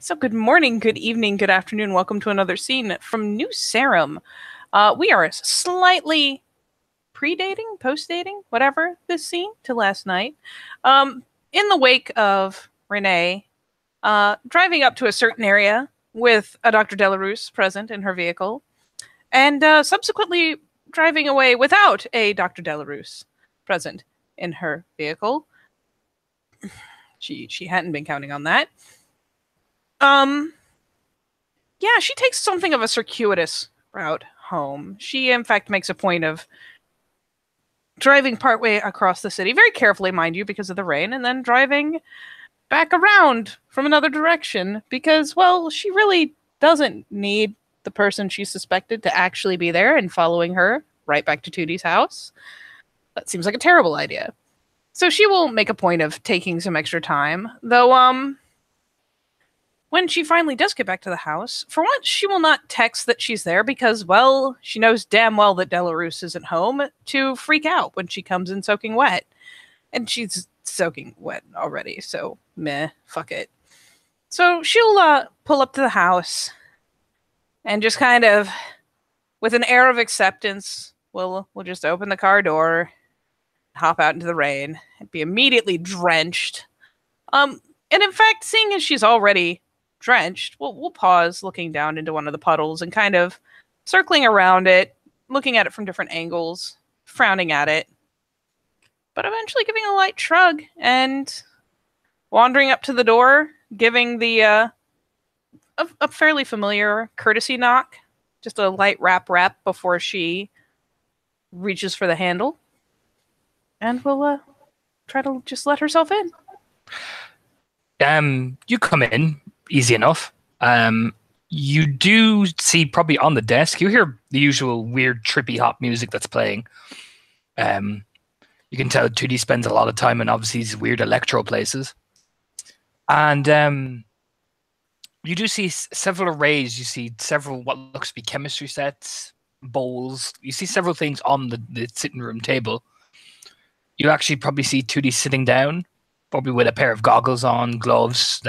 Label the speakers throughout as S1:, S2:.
S1: So good morning, good evening, good afternoon. Welcome to another scene from New Serum. We are slightly pre-dating, post-dating, whatever, this scene to last night. In the wake of Renee driving up to a certain area with a Dr. Delarose present in her vehicle, and subsequently driving away without a Dr. Delarose present in her vehicle. She hadn't been counting on that. Yeah, she takes something of a circuitous route home. She, in fact, makes a point of driving partway across the city, very carefully, mind you, because of the rain, and then driving back around from another direction because, well, she really doesn't need the person she suspected to actually be there and following her right back to Tootie's house. That seems like a terrible idea. So she will make a point of taking some extra time, though, when she finally does get back to the house, for once, she will not text that she's there because, well, she knows damn well that Delarose isn't home to freak out when she comes in soaking wet. And she's soaking wet already, so meh, fuck it. So she'll pull up to the house and just kind of, with an air of acceptance, we'll just open the car door, hop out into the rain, and be immediately drenched. And in fact, seeing as she's already drenched, we'll pause looking down into one of the puddles and kind of circling around it, looking at it from different angles, frowning at it, but eventually giving a light shrug and wandering up to the door, giving the a fairly familiar courtesy knock, just a light rap before she reaches for the handle, and we'll try to just let herself in.
S2: You come in easy enough. You do see probably on the desk, you hear the usual weird trippy hop music that's playing. You can tell Tootie spends a lot of time in obviously these weird electro places. And you do see several arrays. You see several what looks to be chemistry sets, bowls. You see several things on the sitting room table. You actually probably see Tootie sitting down, probably with a pair of goggles on, gloves,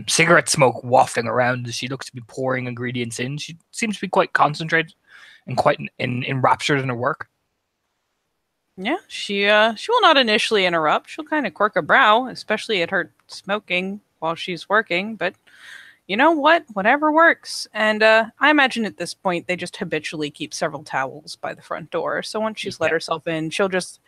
S2: cigarette smoke wafting around as she looks to be pouring ingredients in. She seems to be quite concentrated and quite enraptured in her work.
S1: Yeah, she will not initially interrupt. She'll kind of quirk a brow, especially at her smoking while she's working, but you know what? Whatever works. And I imagine at this point they just habitually keep several towels by the front door. So once she's let herself in, she'll just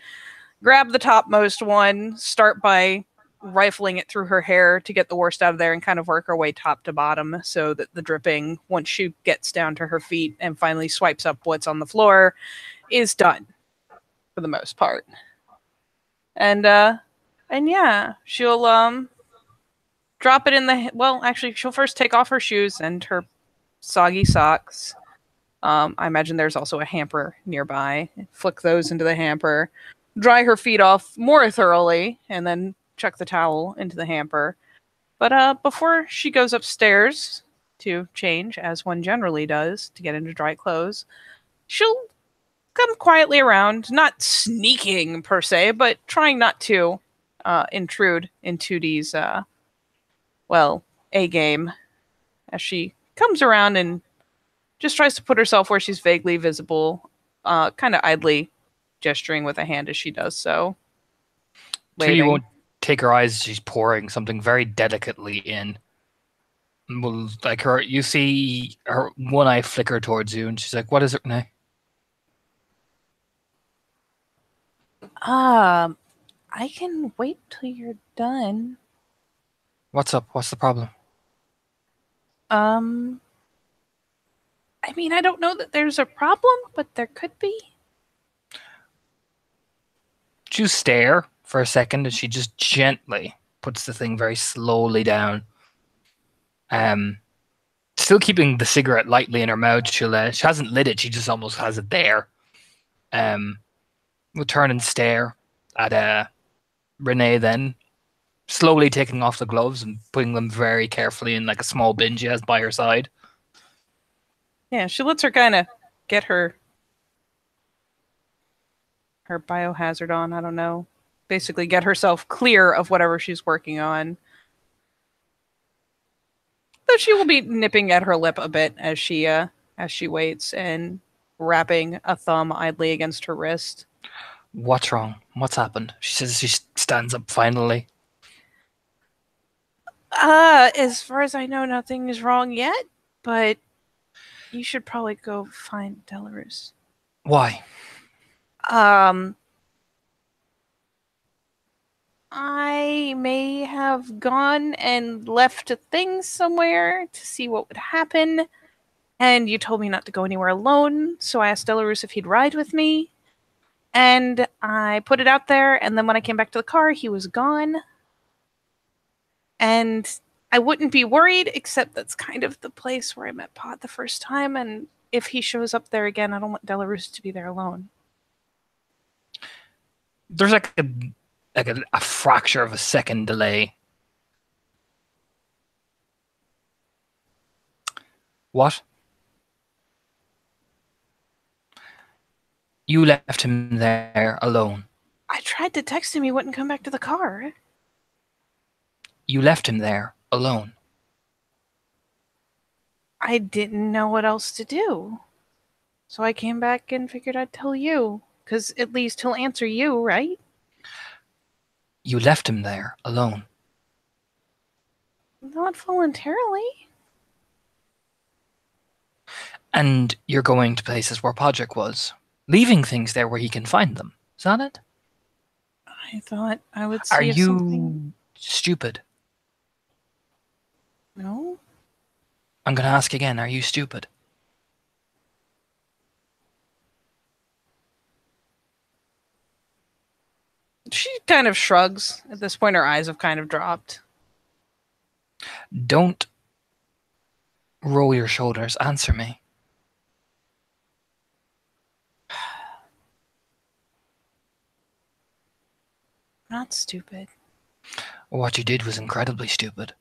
S1: grab the topmost one, start by rifling it through her hair to get the worst out of there and kind of work her way top to bottom so that the dripping, once she gets down to her feet and finally swipes up what's on the floor, is done for the most part. And yeah, she'll drop it in the, well, actually she'll first take off her shoes and her soggy socks. I imagine there's also a hamper nearby. Flick those into the hamper, dry her feet off more thoroughly, and then chuck the towel into the hamper. But before she goes upstairs to change, as one generally does to get into dry clothes, she'll come quietly around, not sneaking per se, but trying not to intrude into these, A game, as she comes around and just tries to put herself where she's vaguely visible, kind of idly gesturing with a hand as she does so.
S2: Tootie won't take her eyes. She's pouring something very delicately in. Well, like her, you see her one eye flicker towards you, and she's like, "What is it now?"
S1: I can wait till you're done.
S2: What's up? What's the problem?
S1: I mean, I don't know that there's a problem, but there could be.
S2: You stare for a second, and she just gently puts the thing very slowly down. Still keeping the cigarette lightly in her mouth. She hasn't lit it. She just almost has it there. We'll turn and stare at Renee then, slowly taking off the gloves and putting them very carefully in like a small bin she has by her side.
S1: Yeah, she lets her kind of get her biohazard on, I don't know. Basically get herself clear of whatever she's working on. Though she will be nipping at her lip a bit as she waits and wrapping a thumb idly against her wrist.
S2: What's wrong? What's happened? She says she stands up finally.
S1: As far as I know, nothing is wrong yet, but you should probably go find Delarus.
S2: Why?
S1: Um, I may have gone and left a thing somewhere to see what would happen, and you told me not to go anywhere alone, so I asked Delarus if he'd ride with me, and I put it out there, and then when I came back to the car, he was gone. And I wouldn't be worried, except that's kind of the place where I met Pot the first time, and if he shows up there again, I don't want Delarus to be there alone.
S2: There's like a fracture of a second delay. What? You left him there alone.
S1: I tried to text him, he wouldn't come back to the car.
S2: You left him there alone.
S1: I didn't know what else to do. So I came back and figured I'd tell you, because at least he'll answer you, right?
S2: You left him there alone.
S1: Not voluntarily.
S2: And you're going to places where Podrick was, leaving things there where he can find them. Is that it?
S1: I thought I would see
S2: Are
S1: if
S2: you
S1: something...
S2: stupid?
S1: No?
S2: I'm going to ask again. Are you stupid?
S1: She kind of shrugs. At this point, her eyes have kind of dropped.
S2: Don't roll your shoulders. Answer me.
S1: Not stupid.
S2: What you did was incredibly stupid.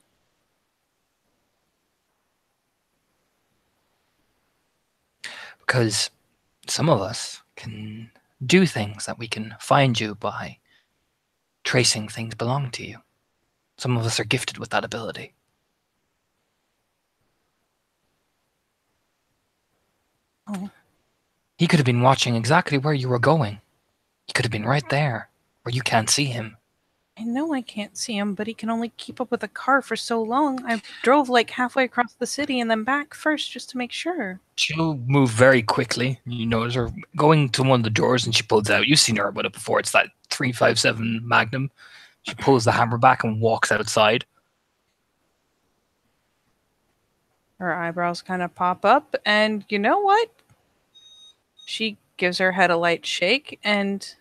S2: Because some of us can do things that we can find you by tracing things belong to you. Some of us are gifted with that ability.
S1: Oh.
S2: He could have been watching exactly where you were going. He could have been right there, where you can't see him.
S1: I know I can't see him, but he can only keep up with a car for so long. I drove like halfway across the city and then back first just to make sure.
S2: She'll move very quickly. You notice her going to one of the doors and she pulls out. You've seen her with it before. It's that 357 Magnum. She pulls the hammer back and walks outside.
S1: Her eyebrows kind of pop up, and you know what? She gives her head a light shake and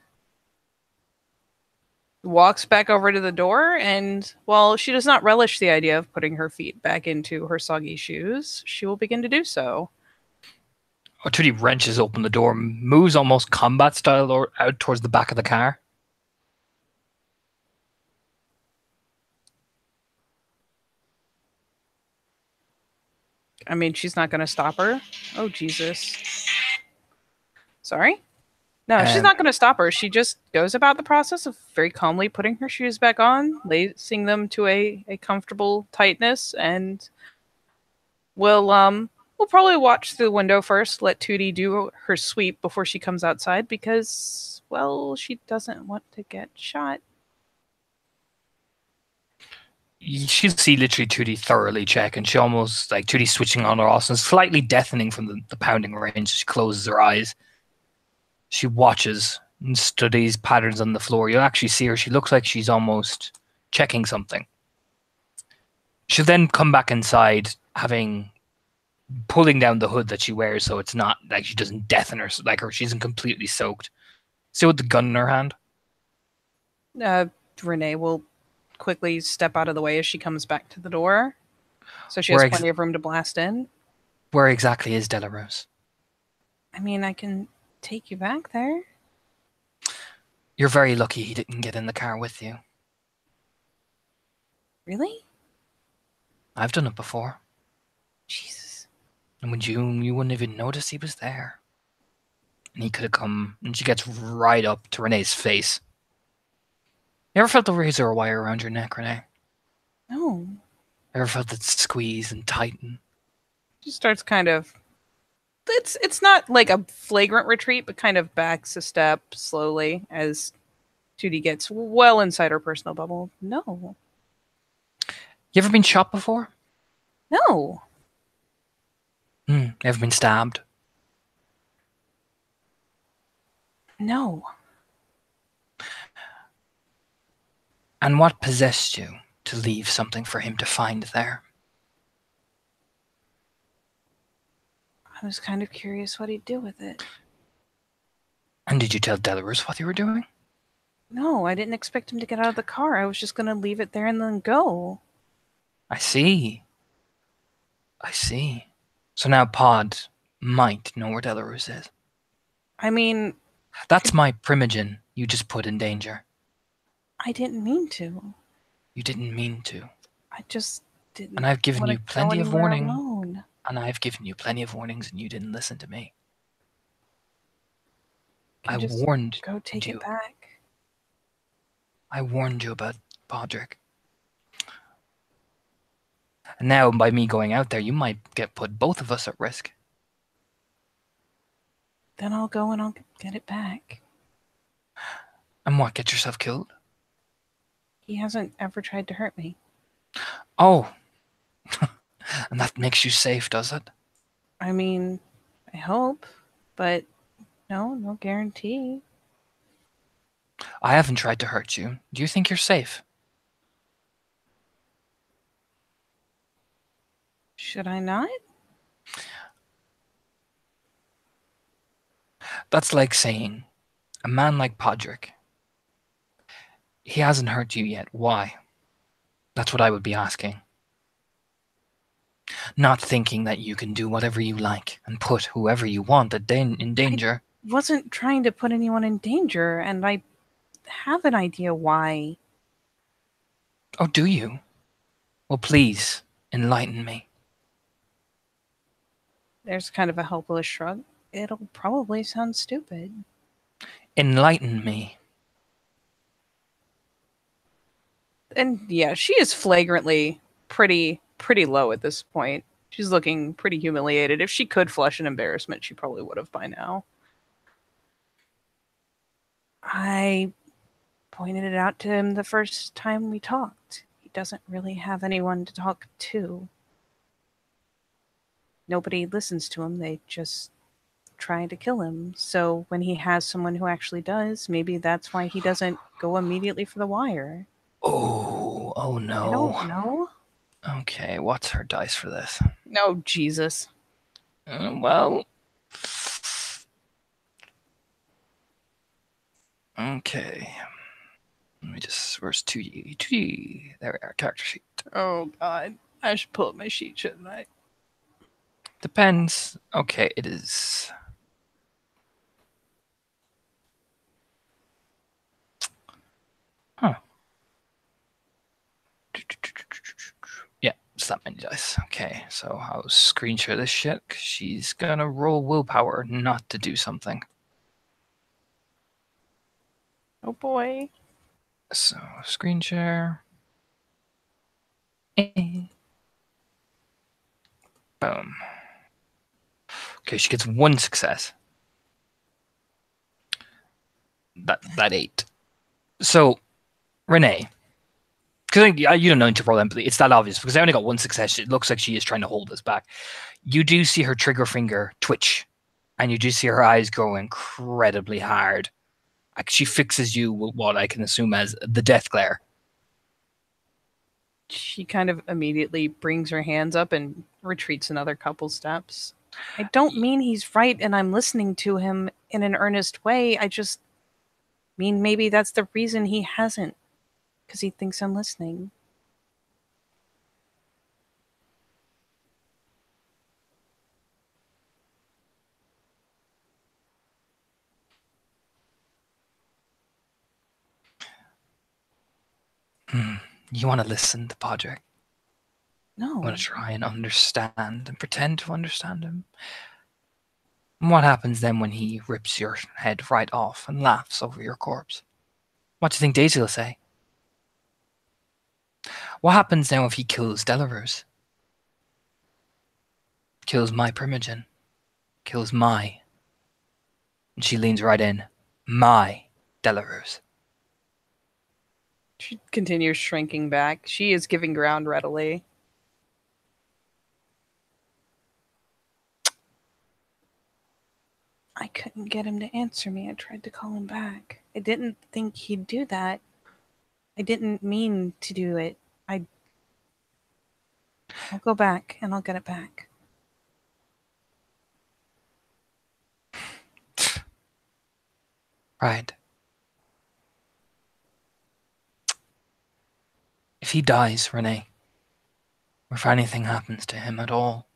S1: walks back over to the door, and while she does not relish the idea of putting her feet back into her soggy shoes, she will begin to do so.
S2: Trudy wrenches open the door, moves almost combat style out towards the back of the car.
S1: I mean, she's not going to stop her. Oh, Jesus. Sorry? No, she's not going to stop her. She just goes about the process of very calmly putting her shoes back on, lacing them to a comfortable tightness, and we'll probably watch through the window first, let Tootie do her sweep before she comes outside, because, well, she doesn't want to get shot.
S2: She'll see literally Tootie thoroughly check, and she almost, like, Tootie switching on or off, and slightly deafening from the pounding range. She closes her eyes. She watches and studies patterns on the floor. You'll actually see her. She looks like she's almost checking something. She'll then come back inside, pulling down the hood that she wears, so it's not like she doesn't deafen her, like her. She isn't completely soaked. Still with the gun in her hand.
S1: Renee will quickly step out of the way as she comes back to the door, so she has plenty of room to blast in.
S2: Where exactly is Delarose?
S1: I mean, I can take you back there.
S2: You're very lucky he didn't get in the car with you.
S1: Really?
S2: I've done it before.
S1: Jesus.
S2: And when you wouldn't even notice he was there. And he could have come, and she gets right up to Renee's face. You ever felt the razor wire around your neck, Renee?
S1: No.
S2: Ever felt it squeeze and tighten?
S1: She starts kind of. It's not like a flagrant retreat, but kind of backs a step slowly as Judy gets well inside her personal bubble. No,
S2: You ever been shot before?
S1: no,
S2: Ever been stabbed?
S1: no.
S2: And what possessed you to leave something for him to find there?
S1: I was kind of curious what he'd do with it.
S2: And did you tell Delarus what you were doing?
S1: No, I didn't expect him to get out of the car. I was just going to leave it there and then go.
S2: I see. I see. So now Pod might know where Delarus is.
S1: I mean,
S2: That's my primogen you just put in danger.
S1: I didn't mean to.
S2: You didn't mean to.
S1: I just
S2: And
S1: didn't
S2: I've given
S1: want
S2: you
S1: to go
S2: plenty of
S1: anywhere
S2: warning.
S1: alone.
S2: And I've given you plenty of warnings and you didn't listen to me.
S1: Can
S2: I
S1: just
S2: warned
S1: go take
S2: you.
S1: it back.
S2: I warned you about Podrick. And now by me going out there, you might put both of us at risk.
S1: Then I'll go and I'll get it back.
S2: And what, get yourself killed?
S1: He hasn't ever tried to hurt me.
S2: Oh. And that makes you safe, does it?
S1: I mean, I hope, but no guarantee.
S2: I haven't tried to hurt you. Do you think you're safe?
S1: Should I not?
S2: That's like saying, a man like Podrick, he hasn't hurt you yet. Why? That's what I would be asking. Not thinking that you can do whatever you like and put whoever you want in danger.
S1: I wasn't trying to put anyone in danger, and I have an idea why.
S2: Oh, do you? Well, please, enlighten me.
S1: There's kind of a helpless shrug. It'll probably sound stupid.
S2: Enlighten me.
S1: And yeah, she is flagrantly pretty low at this point. She's looking pretty humiliated. If she could flush in embarrassment, she probably would have by now. I pointed it out to him the first time we talked. He doesn't really have anyone to talk to. Nobody listens to him. They just try to kill him. So when he has someone who actually does, maybe that's why he doesn't go immediately for the wire.
S2: Oh no.
S1: I don't know.
S2: Okay, what's her dice for this?
S1: No, Jesus.
S2: Well. Okay. Let me just. Where's 2D? 2D. There we are. Character sheet.
S1: Oh, God. I should pull up my sheet, shouldn't I?
S2: Depends. Okay, it is. Huh. Yeah, it's that many dice. Okay, so I'll screen share this shit. She's gonna roll willpower not to do something.
S1: Oh, boy.
S2: So, screen share. Boom. Okay, she gets one success. That 8. So, Renee, because you don't need to roll empathy. It's that obvious because I only got one success. It looks like she is trying to hold us back. You do see her trigger finger twitch, and you do see her eyes go incredibly hard. She fixes you with what I can assume as the death glare.
S1: She kind of immediately brings her hands up and retreats another couple steps. I don't mean he's right and I'm listening to him in an earnest way. I just mean maybe that's the reason he hasn't, because he thinks I'm listening.
S2: You want to listen to Podrick?
S1: No.
S2: You want to try and understand and pretend to understand him? And what happens then when he rips your head right off and laughs over your corpse? What do you think Daisy will say? What happens now if he kills Delarose? Kills my Primogen. Kills my. And she leans right in. My Delarose.
S1: She continues shrinking back. She is giving ground readily. I couldn't get him to answer me. I tried to call him back. I didn't think he'd do that. I didn't mean to do it. I'll go back and I'll get it back.
S2: Right. If he dies, Renee, or if anything happens to him at all,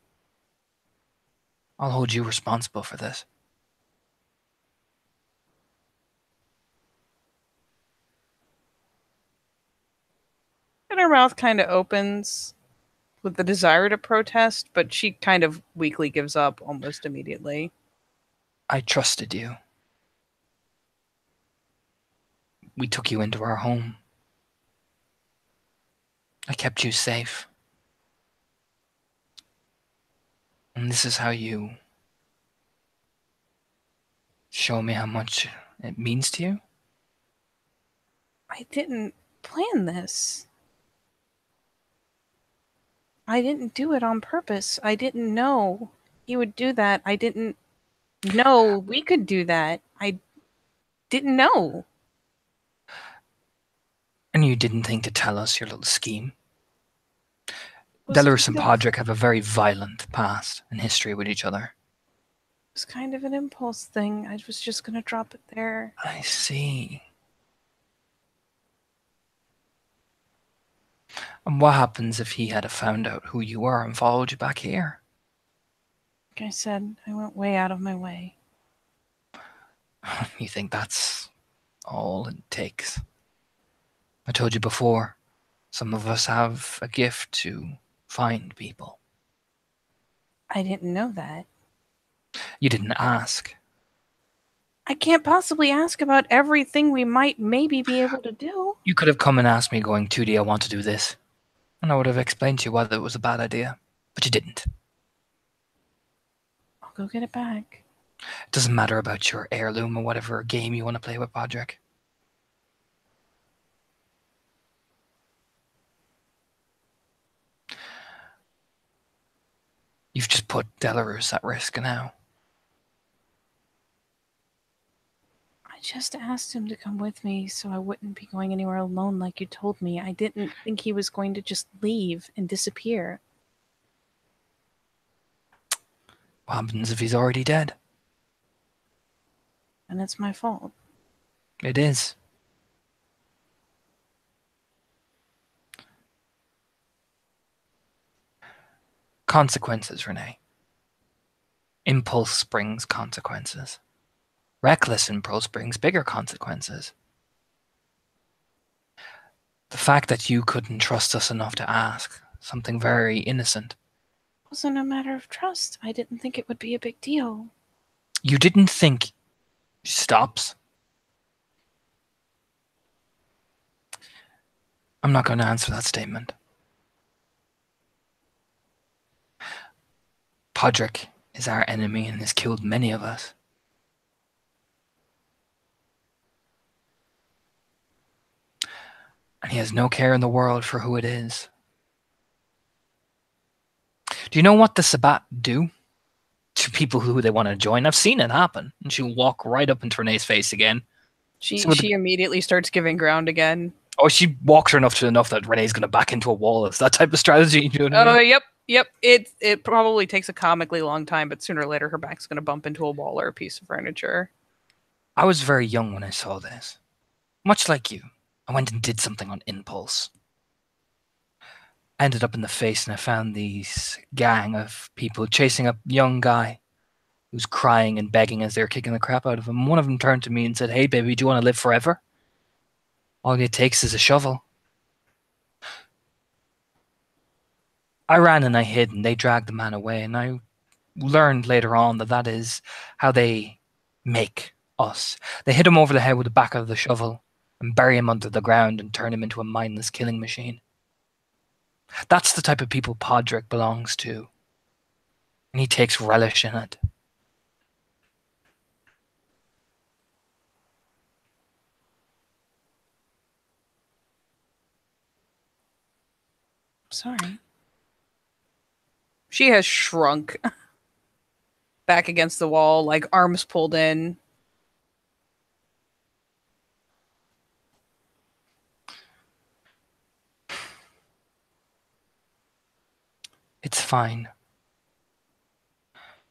S2: I'll hold you responsible for this.
S1: And her mouth kind of opens with the desire to protest, but she kind of weakly gives up almost immediately.
S2: I trusted you. We took you into our home. I kept you safe. And this is how you show me how much it means to you?
S1: I didn't plan this. I didn't do it on purpose. I didn't know he would do that. I didn't know we could do that. I didn't know.
S2: And you didn't think to tell us your little scheme?
S1: It was
S2: Delarose and
S1: kind of
S2: Podrick have a very violent past and history with each other.
S1: It was kind of an impulse thing. I was just gonna drop it there.
S2: I see. And what happens if he had found out who you were and followed you back here?
S1: Like I said, I went way out of my way.
S2: You think that's all it takes? I told you before, some of us have a gift to find people.
S1: I didn't know that.
S2: You didn't ask.
S1: I can't possibly ask about everything we might maybe be able to do.
S2: You could have come and asked me going, 2D, I want to do this. And I would have explained to you whether it was a bad idea. But you didn't.
S1: I'll go get it back.
S2: It doesn't matter about your heirloom or whatever game you want to play with, Podrick. You've just put Delarose at risk now.
S1: I just asked him to come with me so I wouldn't be going anywhere alone like you told me. I didn't think he was going to just leave and disappear.
S2: What happens if he's already dead?
S1: And it's my fault.
S2: It is. Consequences, Renee. Impulse brings consequences. Reckless impulse brings bigger consequences. The fact that you couldn't trust us enough to ask something very innocent.
S1: It wasn't a matter of trust. I didn't think it would be a big deal.
S2: You didn't think stops. I'm not going to answer that statement. Podrick is our enemy and has killed many of us. And he has no care in the world for who it is. Do you know what the Sabbat do to people who they want to join? I've seen it happen. And she'll walk right up into Renee's face again.
S1: She immediately starts giving ground again.
S2: Oh, she walks her enough that Renee's going to back into a wall. It's that type of strategy. You know what I mean?
S1: Yep. It probably takes a comically long time, but sooner or later her back's going to bump into a wall or a piece of furniture.
S2: I was very young when I saw this. Much like you, I went and did something on impulse. I ended up in the face and I found these gang of people chasing a young guy who's crying and begging as they're kicking the crap out of him. One of them turned to me and said, "Hey, baby, do you want to live forever? All it takes is a shovel." I ran and I hid and they dragged the man away, and I learned later on that that is how they make us. They hit him over the head with the back of the shovel and bury him under the ground and turn him into a mindless killing machine. That's the type of people Podrick belongs to. And he takes relish in it.
S1: Sorry. She has shrunk back against the wall, like arms pulled in.
S2: It's fine.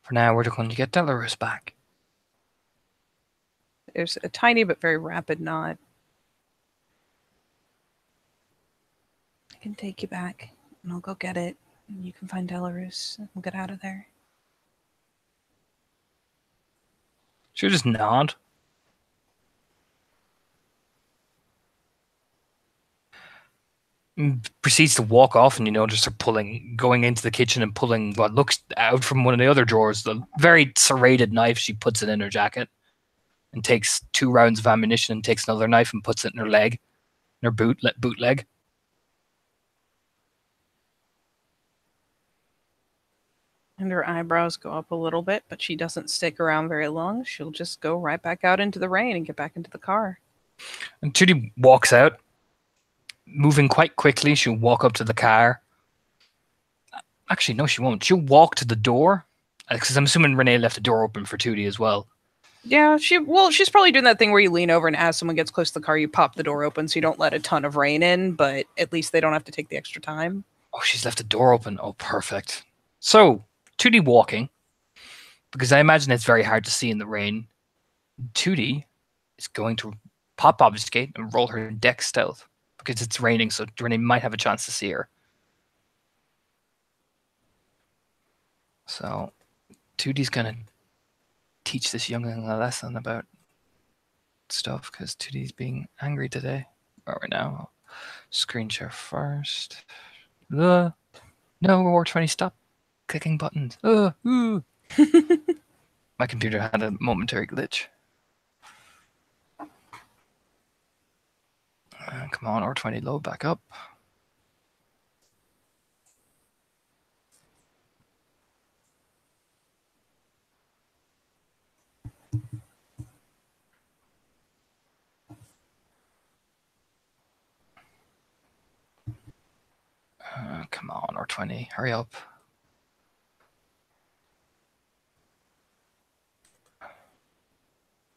S2: For now, we're going to get Delarus back.
S1: There's a tiny but very rapid nod. I can take you back, and I'll go get it. And you can find Delarus, and we'll get out of there.
S2: She'll just nod. And proceeds to walk off, and you notice her going into the kitchen and pulling what looks out from one of the other drawers, the very serrated knife. She puts it in her jacket and takes 2 rounds of ammunition and takes another knife and puts it in her leg, in her boot leg.
S1: And her eyebrows go up a little bit, but she doesn't stick around very long. She'll just go right back out into the rain and get back into the car.
S2: And Tootie walks out, moving quite quickly. She'll walk up to the car. Actually, no, she won't. She'll walk to the door, because I'm assuming Renee left the door open for Tootie as well.
S1: Yeah, she's probably doing that thing where you lean over and as someone gets close to the car, you pop the door open so you don't let a ton of rain in, but at least they don't have to take the extra time.
S2: Oh, she's left the door open. Oh, perfect. So, Tootie walking, because I imagine it's very hard to see in the rain. Tootie is going to pop obfuscate and roll her dex stealth, because it's raining, so Renee might have a chance to see her. So, Tootie's going to teach this youngling a lesson about stuff, because Tootie's being angry today. Right now, screen share first. No, War 20, stop clicking buttons. My computer had a momentary glitch. Come on, R20, load back up. Come on, R20, hurry up.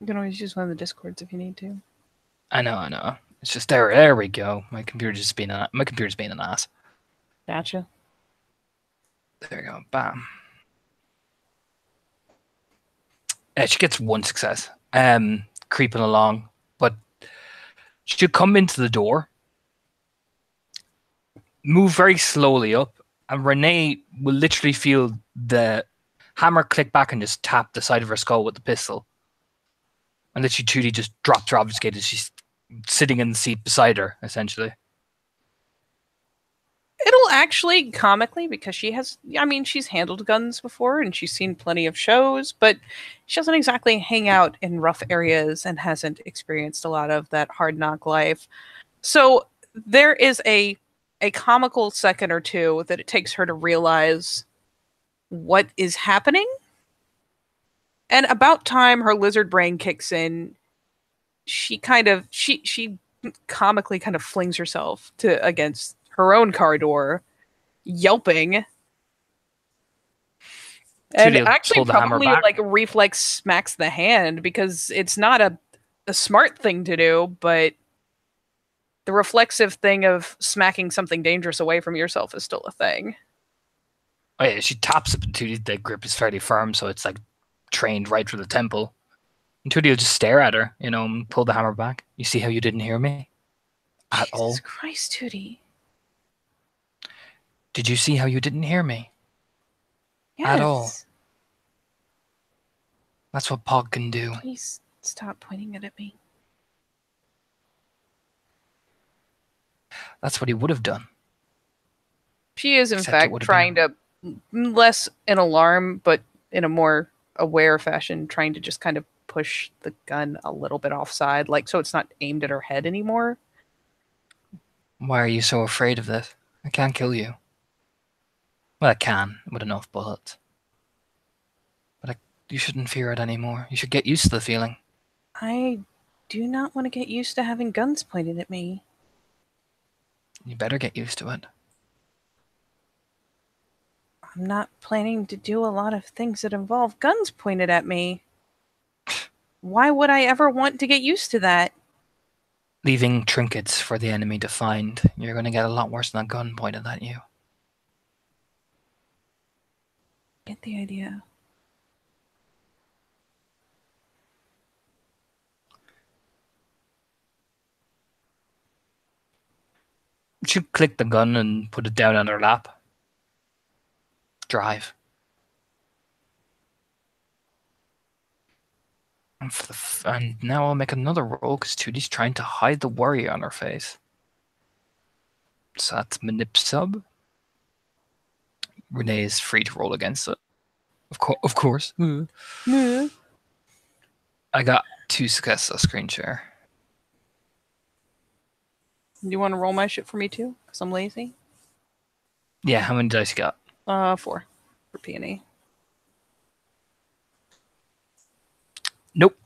S1: You can always use one of the discords if you need to.
S2: I know. It's just there we go. My computer's being an ass.
S1: Gotcha.
S2: There we go. Bam. She gets 1 success. Creeping along, but she'll come into the door, move very slowly up, and Renee will literally feel the hammer click back and just tap the side of her skull with the pistol. And then Tootie just drops her obfuscate as she's sitting in the seat beside her, essentially.
S1: It'll actually, comically, because she's handled guns before and she's seen plenty of shows, but she doesn't exactly hang out in rough areas and hasn't experienced a lot of that hard knock life. So there is a comical second or two that it takes her to realize what is happening. And about time her lizard brain kicks in, she comically kind of flings herself against her own car door, yelping. And actually probably like a reflex smacks the hand, because it's not a smart thing to do, but the reflexive thing of smacking something dangerous away from yourself is still a thing.
S2: Oh yeah, she taps it, but the grip is fairly firm, so it's like trained right through the temple. And Tootie will just stare at her, and pull the hammer back. You see how you didn't hear me? At all?
S1: Jesus Christ, Tootie.
S2: Did you see how you didn't hear me?
S1: Yes.
S2: At all. That's what Pog can do.
S1: Please stop pointing it at me.
S2: That's what he would have done.
S1: She is, in fact, trying to, less in alarm, but in a more aware fashion, trying to just kind of push the gun a little bit offside, so it's not aimed at her head anymore.
S2: Why are you so afraid of this? I can't kill you. Well, I can, with enough bullets. But you shouldn't fear it anymore. You should get used to the feeling.
S1: I do not want to get used to having guns pointed at me.
S2: You better get used to it.
S1: I'm not planning to do a lot of things that involve guns pointed at me. Why would I ever want to get used to that?
S2: Leaving trinkets for the enemy to find. You're going to get a lot worse than a gun pointed at you.
S1: Get the idea.
S2: She clicked the gun and put it down on her lap. Drive. And now I'll make another roll because Tootie's trying to hide the worry on her face. So that's manip sub. Renee is free to roll against it. Of course.
S1: No.
S2: I got 2 successes on screen share.
S1: Do you want to roll my shit for me too? Because I'm lazy.
S2: Yeah, how many dice you got?
S1: 4 for Peony.
S2: Nope.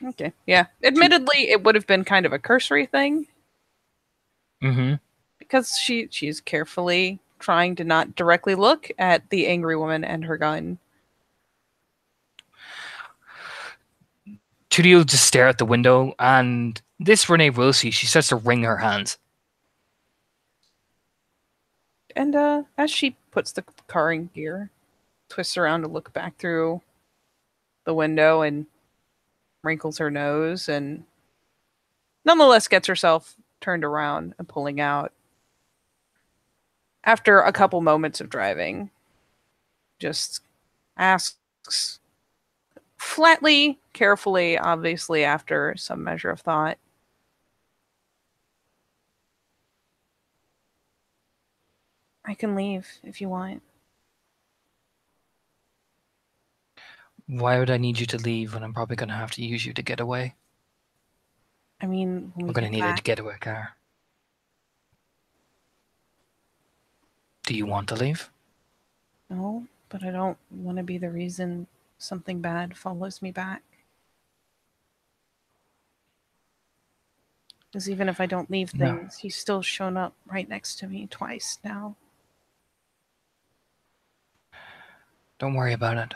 S1: Okay. Yeah. Admittedly, it would have been kind of a cursory thing.
S2: Mm-hmm.
S1: Because she's carefully trying to not directly look at the angry woman and her gun.
S2: Tootie will just stare at the window, and this Renee will see. She starts to wring her hands.
S1: And as she puts the car in gear, twists around to look back through the window and wrinkles her nose and nonetheless gets herself turned around and pulling out. After a couple moments of driving, just asks flatly, carefully, obviously after some measure of thought, I can leave if you want.
S2: Why would I need you to leave when I'm probably going to have to use you to get away?
S1: I mean, when
S2: We're
S1: we
S2: going to
S1: get
S2: need a
S1: back.
S2: getaway car. Do you want to leave?
S1: No, but I don't want to be the reason something bad follows me back. Because even if I don't leave
S2: No.
S1: things, he's still shown up right next to me twice now.
S2: Don't worry about it.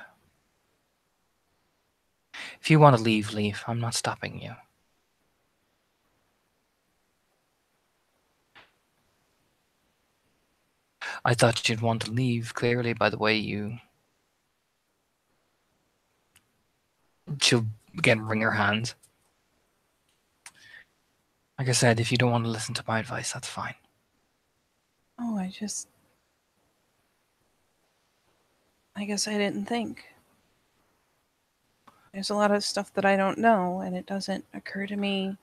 S2: If you want to leave, leave. I'm not stopping you. I thought you'd want to leave, clearly, by the way you... She'll again wring her hands. Like I said, if you don't want to listen to my advice, that's fine.
S1: Oh, I guess I didn't think. There's a lot of stuff that I don't know, and it doesn't occur to me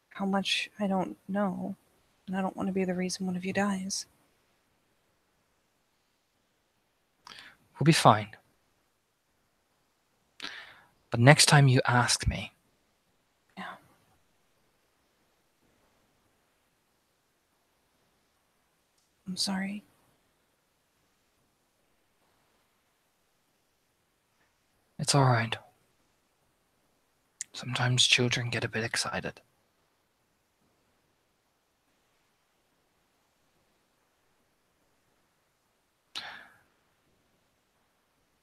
S1: how much I don't know. And I don't want to be the reason one of you dies.
S2: We'll be fine. But next time you ask me...
S1: Yeah. I'm sorry.
S2: It's alright. Sometimes children get a bit excited.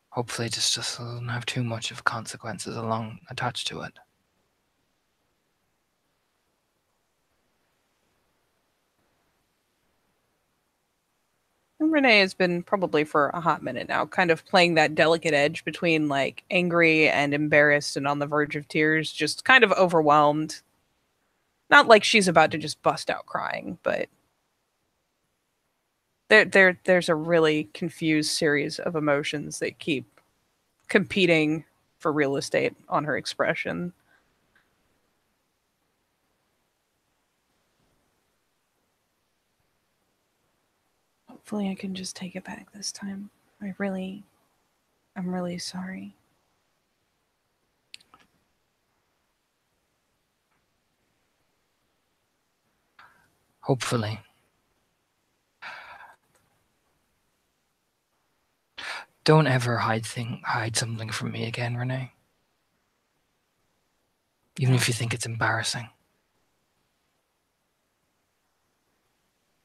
S2: Hopefully this just doesn't have too much of consequences along attached to it.
S1: And Renee has been probably for a hot minute now, kind of playing that delicate edge between like angry and embarrassed and on the verge of tears, just kind of overwhelmed. Not like she's about to just bust out crying, but there's a really confused series of emotions that keep competing for real estate on her expression. Hopefully I can just take it back this time. I'm really sorry.
S2: Hopefully. Don't ever hide something from me again, Renee. Even
S1: No.
S2: if you think it's embarrassing.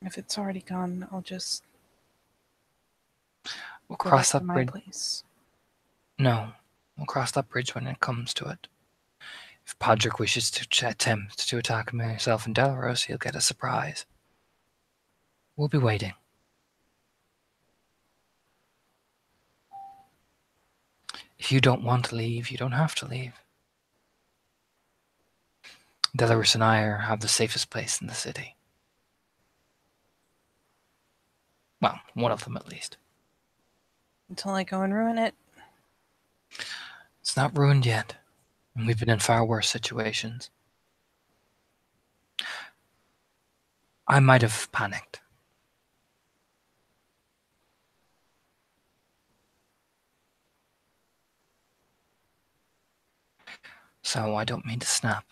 S1: If it's already gone, I'll just
S2: We'll
S1: go back
S2: cross
S1: to
S2: that
S1: my
S2: bridge.
S1: place.
S2: No, we'll cross that bridge when it comes to it. If Podrick wishes to attempt to attack myself and Delros, he'll get a surprise. We'll be waiting. If you don't want to leave, you don't have to leave. Delros and I have the safest place in the city. Well, one of them at least.
S1: Until I go and ruin it.
S2: It's not ruined yet, and we've been in far worse situations. I might have panicked. So I don't mean to snap.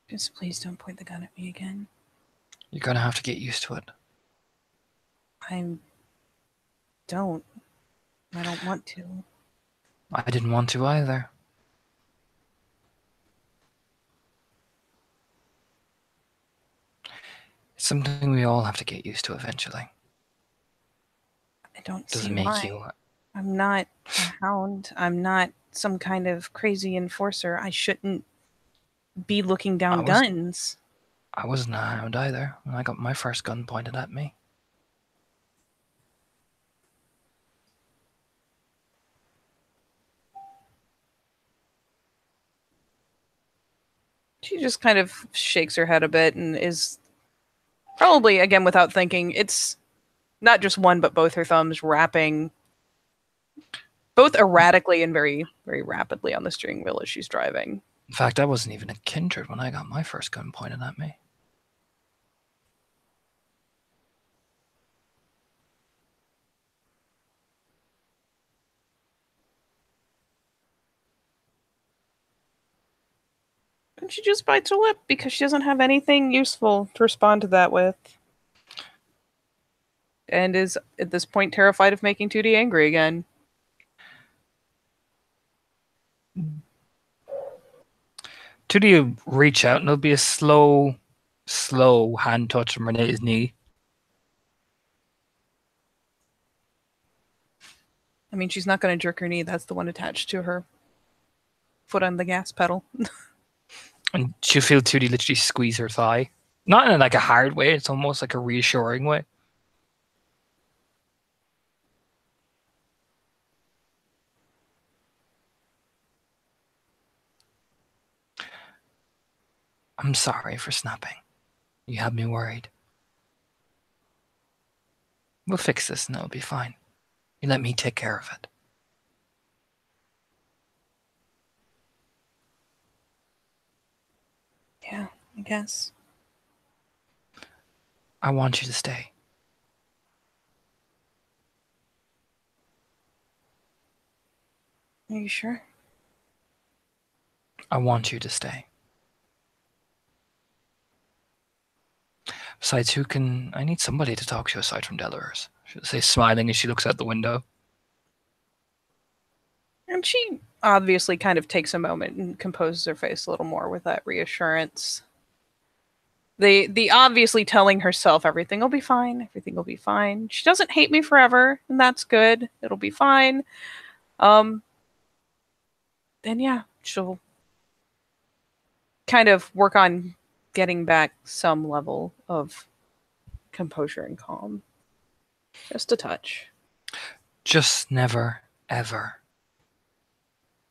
S1: Just please don't point the gun at me again.
S2: You're gonna have to get used to it.
S1: I don't. I don't want to.
S2: I didn't want to either. It's something we all have to get used to eventually.
S1: I don't see
S2: Doesn't make
S1: why.
S2: you.
S1: I'm not a hound. I'm not some kind of crazy enforcer. I shouldn't be looking
S2: I
S1: down
S2: was.
S1: guns.
S2: I wasn't a hound either when I got my first gun pointed at me.
S1: She just kind of shakes her head a bit and is probably, again, without thinking, it's not just one, but both her thumbs rapping both erratically and very, very rapidly on the steering wheel as she's driving.
S2: In fact, I wasn't even a kindred when I got my first gun pointed at me.
S1: And she just bites her lip because she doesn't have anything useful to respond to that with. And is at this point terrified of making 2D angry again.
S2: To do you reach out and it'll be a slow hand touch from Renee's knee.
S1: I mean, she's not going to jerk her knee. That's the one attached to her foot on the gas pedal.
S2: And she'll feel 2D literally squeeze her thigh. Not in like a hard way, it's almost like a reassuring way. I'm sorry for snapping. You had me worried. We'll fix this and it'll be fine. You let me take care of it.
S1: Yeah, I guess.
S2: I want you to stay.
S1: Are you sure?
S2: I want you to stay. Besides, I need somebody to talk to aside from Delaware. She'll say, smiling as she looks out the window.
S1: And she obviously kind of takes a moment and composes her face a little more with that reassurance. The obviously telling herself everything will be fine, everything will be fine. She doesn't hate me forever, and that's good. It'll be fine. Then yeah, she'll kind of work on getting back some level of composure and calm. Just a touch.
S2: Just never, ever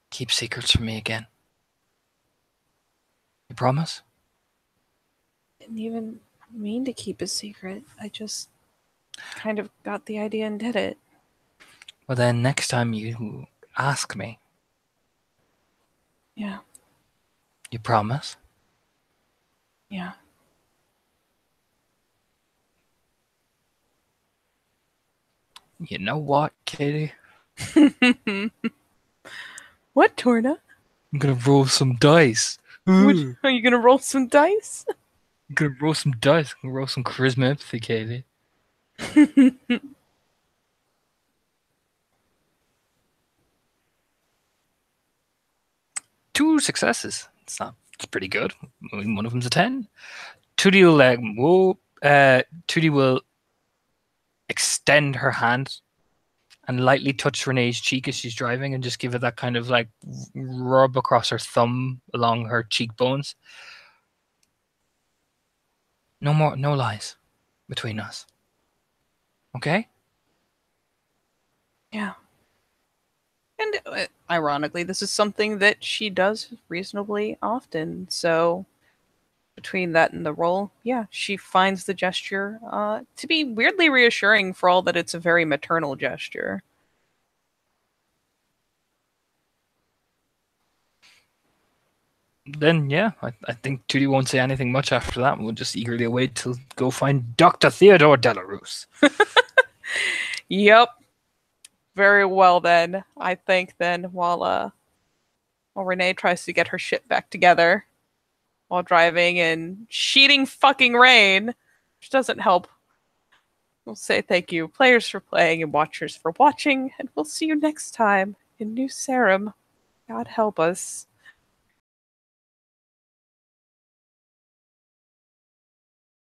S2: keep secrets from me again. You promise?
S1: Didn't even mean to keep a secret. I just kind of got the idea and did it.
S2: Well, then next time you ask me,
S1: Yeah,
S2: you promise?
S1: yeah.
S2: You know what, Katie?
S1: What, Torna?
S2: I'm gonna roll some dice. Ooh.
S1: Are you gonna roll some dice?
S2: I'm gonna roll some dice. I'm gonna roll some charisma empathy, Katie. Two successes. It's not. It's pretty good. One of them's a 10. Tootie will Tootie will extend her hand and lightly touch Renee's cheek as she's driving, and just give it that kind of like rub across her thumb along her cheekbones. No more, no lies between us. Okay?
S1: Yeah. And ironically, this is something that she does reasonably often. So between that and the role, yeah, she finds the gesture to be weirdly reassuring for all that it's a very maternal gesture.
S2: Then yeah, I think Tootie won't say anything much after that. We'll just eagerly await to go find Dr. Theodore Delarose.
S1: Yep. Very well then. I think then while Renee tries to get her shit back together while driving in sheeting fucking rain, which doesn't help. We'll say thank you, players, for playing and watchers for watching, and we'll see you next time in New Serum. God help us.